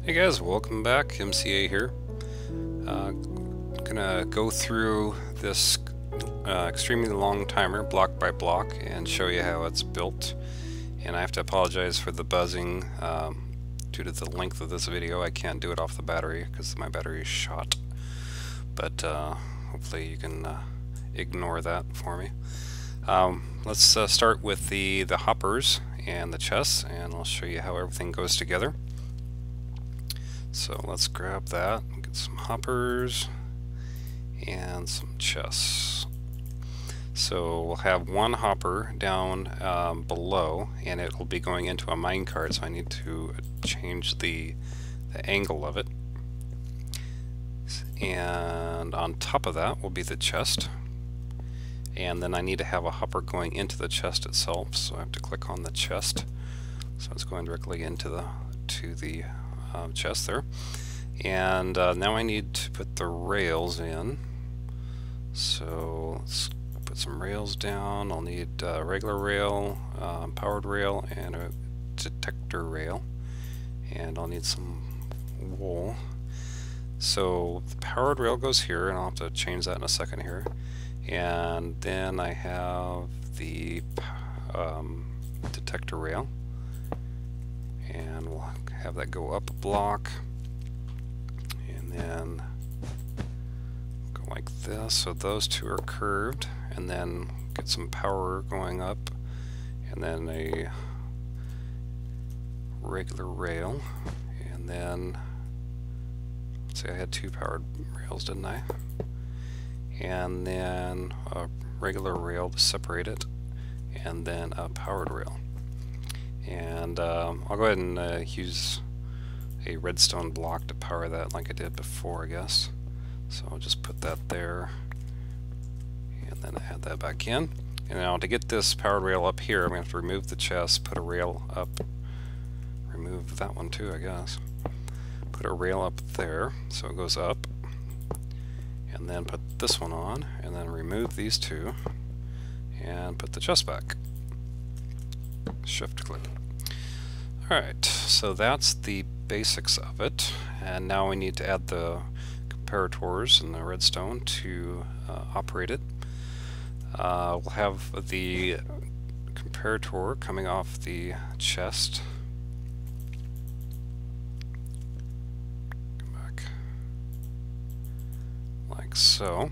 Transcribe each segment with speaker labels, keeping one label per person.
Speaker 1: Hey guys, welcome back. MCA here. Gonna go through this extremely long timer block by block and show you how it's built. And I have to apologize for the buzzing due to the length of this video. I can't do it off the battery because my battery is shot. But hopefully you can ignore that for me. Let's start with the hoppers and the chests, and I'll show you how everything goes together. So let's grab that, get some hoppers and some chests. So we'll have one hopper down below, and it will be going into a minecart, so I need to change the angle of it. And on top of that will be the chest. And then I need to have a hopper going into the chest itself, so I have to click on the chest. So it's going directly into the chest there. And now I need to put the rails in. So let's put some rails down. I'll need a regular rail, powered rail, and a detector rail. And I'll need some wool. So the powered rail goes here, and I'll have to change that in a second here. And then I have the detector rail, and we'll have that go up a block, and then go like this. So those two are curved, and then get some power going up, and then a regular rail, and then let's see, I had two powered rails, didn't I? And then a regular rail to separate it, and then a powered rail. And I'll go ahead and use a redstone block to power that like I did before, I guess. So I'll just put that there, and then add that back in. And now to get this powered rail up here, I'm going to have to remove the chest, put a rail up, remove that one too, I guess. Put a rail up there so it goes up, and then put this one on, and then remove these two, and put the chest back. Shift click. Alright, so that's the basics of it, and now we need to add the comparators and the redstone to operate it. We'll have the comparator coming off the chest. Come back. Like so.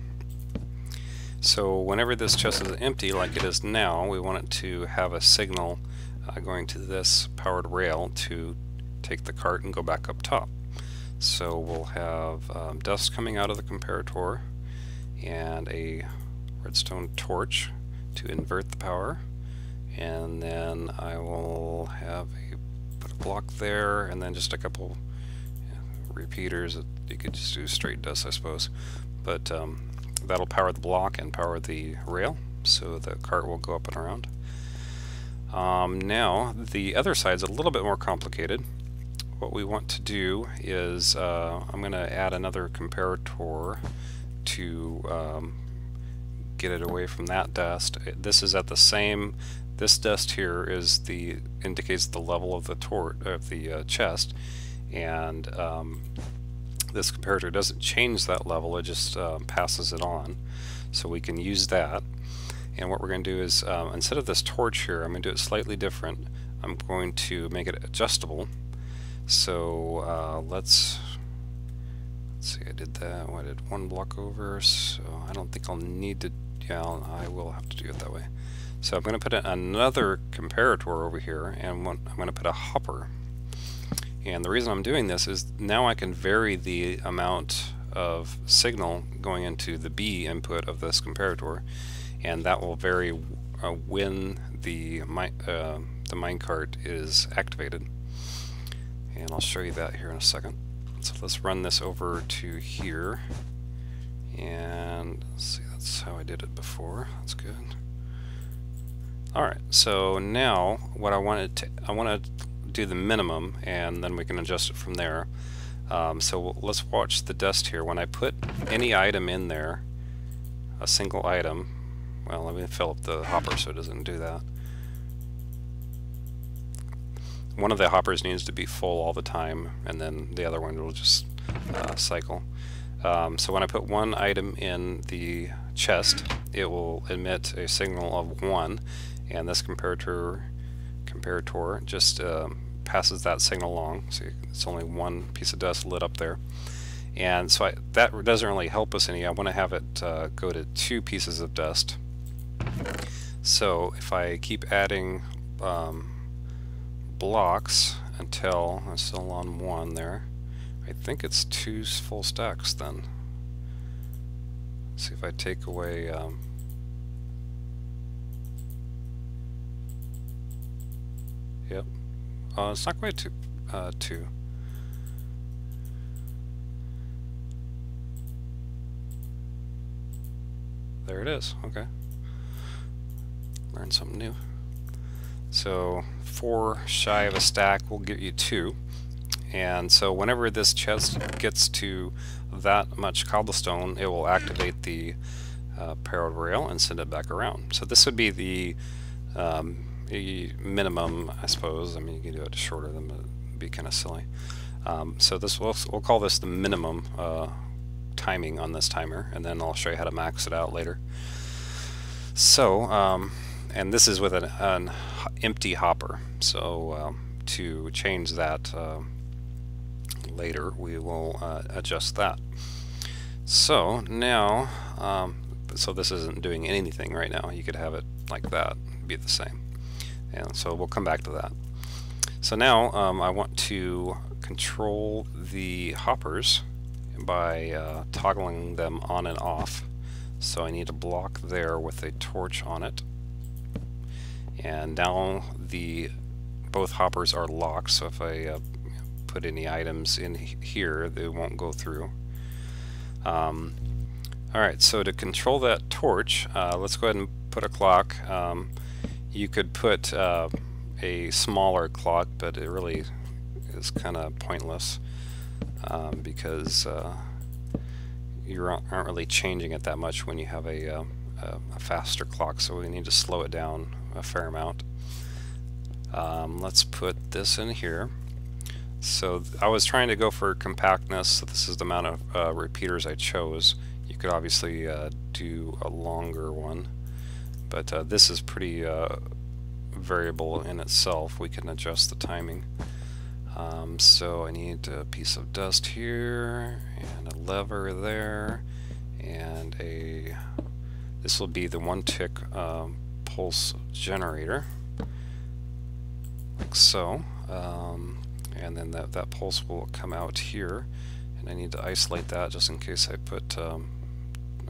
Speaker 1: So whenever this chest is empty, like it is now, we want it to have a signal going to this powered rail to take the cart and go back up top. So we'll have dust coming out of the comparator and a redstone torch to invert the power, and then I will have put a block there, and then just a couple repeaters. You could just do straight dust, I suppose, but that'll power the block and power the rail, so the cart will go up and around. Now the other side's a little bit more complicated. What we want to do is I'm going to add another comparator to get it away from that dust. This is at the same. This dust here is indicates the level of the chest, and this comparator doesn't change that level, it just passes it on, so we can use that. And what we're going to do is, instead of this torch here, I'm going to do it slightly different. I'm going to make it adjustable. So let's see, I did that. I did one block over, so I don't think I'll need to, yeah, I will have to do it that way. So I'm going to put another comparator over here, and I'm going to put a hopper. And the reason I'm doing this is now I can vary the amount of signal going into the B input of this comparator, and that will vary when the minecart is activated. And I'll show you that here in a second. So let's run this over to here, and let's see, that's how I did it before. That's good. Alright, so now what I want to do the minimum, and then we can adjust it from there. So let's watch the dust here. When I put any item in there, a single item, well, let me fill up the hopper so it doesn't do that. one of the hoppers needs to be full all the time, and then the other one will just cycle. So when I put one item in the chest, it will emit a signal of 1, and this comparator just passes that signal along. So it's only one piece of dust lit up there. And so that doesn't really help us any. I want to have it go to 2 pieces of dust. So if I keep adding blocks until I'm still on 1 there, I think it's 2 full stacks then. Let's see if I take away yep. It's not quite 2. There it is. Okay. Learn something new. So 4 shy of a stack will get you 2. And so whenever this chest gets to that much cobblestone, it will activate the parallel rail and send it back around. So this would be the minimum, I suppose. I mean, you can do it shorter than, but it'd be kind of silly. So this we'll call this the minimum timing on this timer, and then I'll show you how to max it out later. So, and this is with an empty hopper. So to change that later, we will adjust that. So now, so this isn't doing anything right now. You could have it like that, be the same. And so we'll come back to that. So now I want to control the hoppers by toggling them on and off. So I need a block there with a torch on it. And now both hoppers are locked, so if I put any items in here, they won't go through. Alright, so to control that torch, let's go ahead and put a clock. You could put a smaller clock, but it really is kind of pointless because you aren't really changing it that much when you have a faster clock, so we need to slow it down a fair amount. Let's put this in here. So I was trying to go for compactness, so this is the amount of repeaters I chose. You could obviously do a longer one, but this is pretty variable in itself. We can adjust the timing. So I need a piece of dust here, and a lever there, and this will be the 1 tick pulse generator, like so. And then that pulse will come out here, and I need to isolate that just in case I put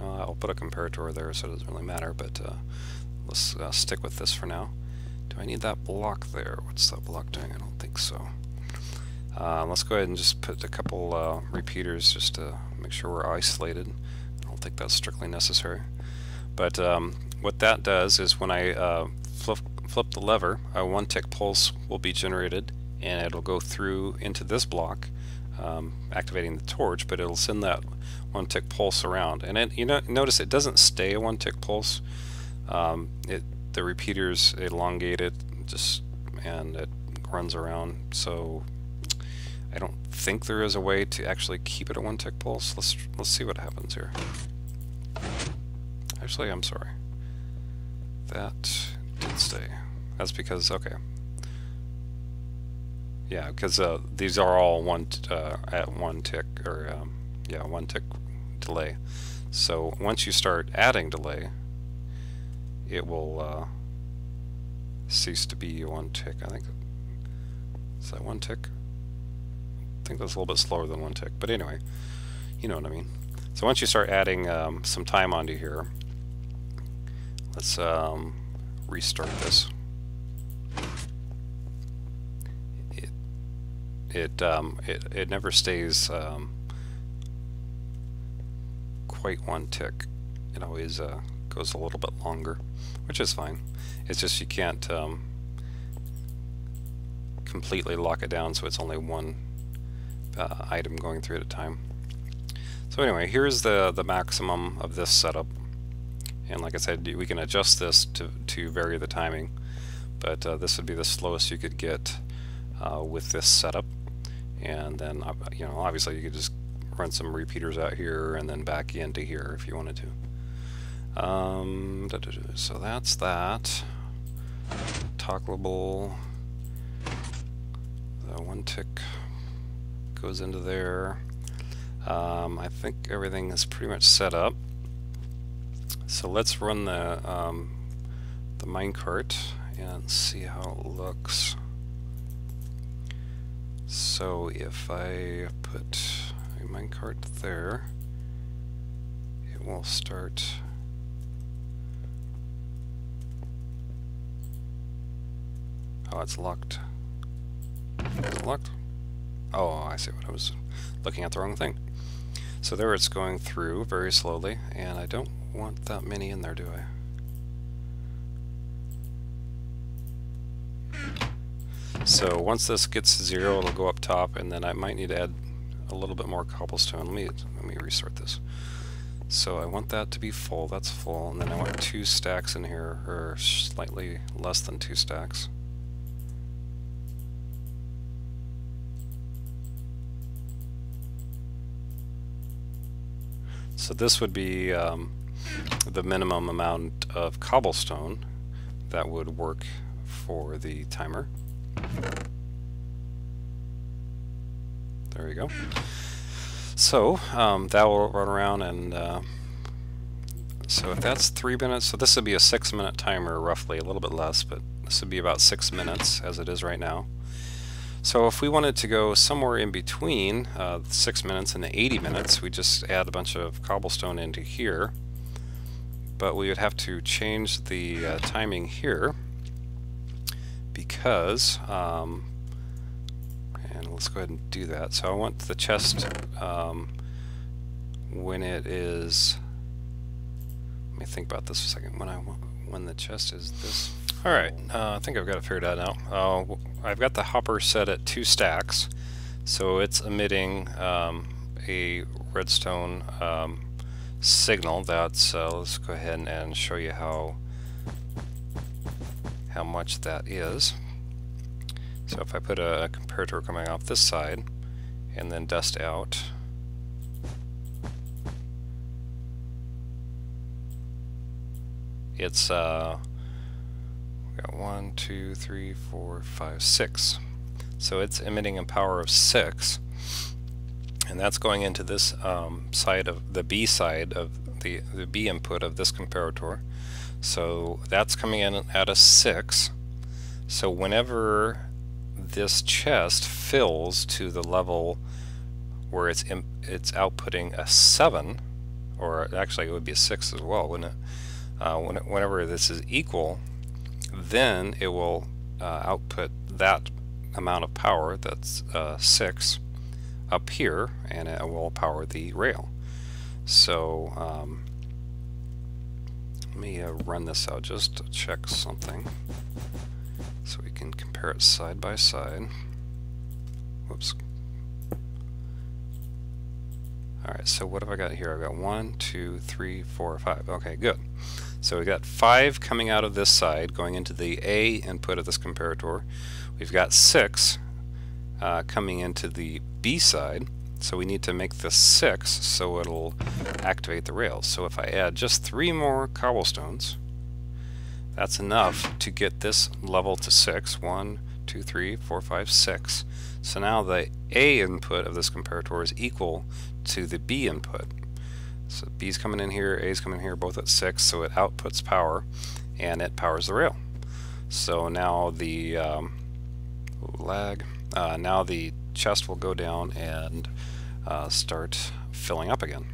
Speaker 1: I'll put a comparator there, so it doesn't really matter, but let's stick with this for now. Do I need that block there? What's that block doing? I don't think so. Let's go ahead and just put a couple repeaters just to make sure we're isolated. I don't think that's strictly necessary, but what that does is when I flip the lever, a 1 tick pulse will be generated, and it'll go through into this block, activating the torch, but it'll send that 1 tick pulse around. And notice it doesn't stay a 1 tick pulse. The repeaters elongate it, and it runs around. So I don't think there is a way to actually keep it a 1 tick pulse. Let's see what happens here. Actually, I'm sorry. That did stay. That's because, okay. Yeah, because these are all at 1 tick, or yeah, 1 tick delay. So once you start adding delay, it will cease to be 1 tick. I think, is that 1 tick? I think that's a little bit slower than 1 tick, but anyway, you know what I mean. So once you start adding some time onto here, let's restart this. It never stays quite 1 tick. It always goes a little bit longer, which is fine. It's just you can't completely lock it down, so it's only one item going through at a time. So anyway, here's the maximum of this setup, and like I said, we can adjust this to vary the timing, but this would be the slowest you could get with this setup. And then, you know, obviously you could just run some repeaters out here and then back into here if you wanted to. So that's that. Toggleable. The one tick goes into there. I think everything is pretty much set up. So let's run the minecart and see how it looks. So if I put a minecart there, it will start. Oh, it's locked. Is it locked? Oh, I see what I was looking at the wrong thing. So there it's going through very slowly, and I don't want that many in there, do I? So once this gets 0, it'll go up top, and then I might need to add a little bit more cobblestone. Let me restart this. So I want that to be full. That's full, and then I want 2 stacks in here, or slightly less than 2 stacks. So this would be the minimum amount of cobblestone that would work for the timer. There we go. So that will run around, and so if that's 3 minutes, so this would be a 6-minute timer roughly, a little bit less, but this would be about 6 minutes as it is right now. So if we wanted to go somewhere in between 6 minutes and 80 minutes, we just add a bunch of cobblestone into here. But we would have to change the timing here because, and let's go ahead and do that. So I want the chest when it is, let me think about this for a second, when the chest is this. Alright, I think I've got it figured out now. I've got the hopper set at 2 stacks, so it's emitting a redstone signal. That's let's go ahead and show you how much that is. So if I put a comparator coming off this side and then dust out, it's got 1, 2, 3, 4, 5, 6. So it's emitting a power of 6, and that's going into this side of the B side of the B input of this comparator. So that's coming in at a 6. So whenever this chest fills to the level where it's outputting a 7, or actually it would be a 6 as well, wouldn't it? Whenever this is equal, then it will output that amount of power, that's 6, up here, and it will power the rail. So let me run this out just to check something so we can compare it side by side. Whoops. Alright, so what have I got here? I've got 1, 2, 3, 4, 5. Okay, good. So we've got 5 coming out of this side, going into the A input of this comparator. We've got 6 coming into the B side, so we need to make this 6 so it'll activate the rails. So if I add just 3 more cobblestones, that's enough to get this level to 6. 1, 2, 3, 4, 5, 6. So now the A input of this comparator is equal to the B input. So B's coming in here, A's coming in here, both at 6, so it outputs power, and it powers the rail. So now the now the chest will go down and start filling up again.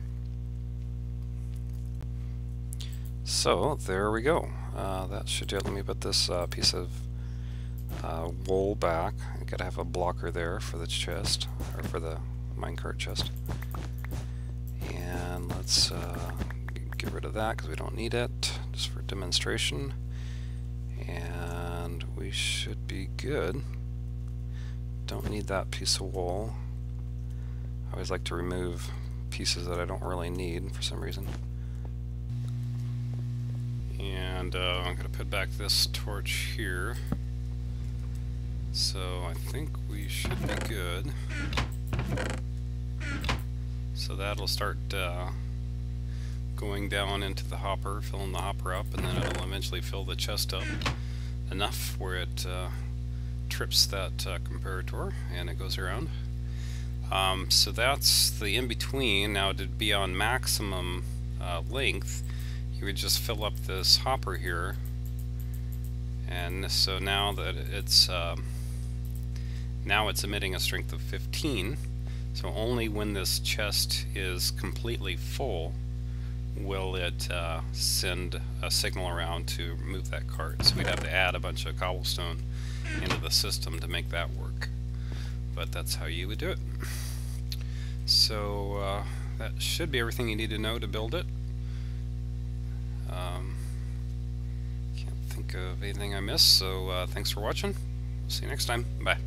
Speaker 1: So there we go. That should do it. Let me put this piece of wool back. I gotta have a blocker there for the chest, or for the minecart chest. And let's get rid of that because we don't need it, just for demonstration. And we should be good. Don't need that piece of wool. I always like to remove pieces that I don't really need for some reason. And I'm going to put back this torch here. So I think we should be good. So that'll start going down into the hopper, filling the hopper up, and then it'll eventually fill the chest up enough where it trips that comparator and it goes around. So that's the in-between. Now to be on maximum length, you would just fill up this hopper here, and so now that it's emitting a strength of 15, so only when this chest is completely full will it send a signal around to move that cart. So we'd have to add a bunch of cobblestone into the system to make that work, but that's how you would do it. So that should be everything you need to know to build it. Can't think of anything I missed, so thanks for watching. See you next time. Bye.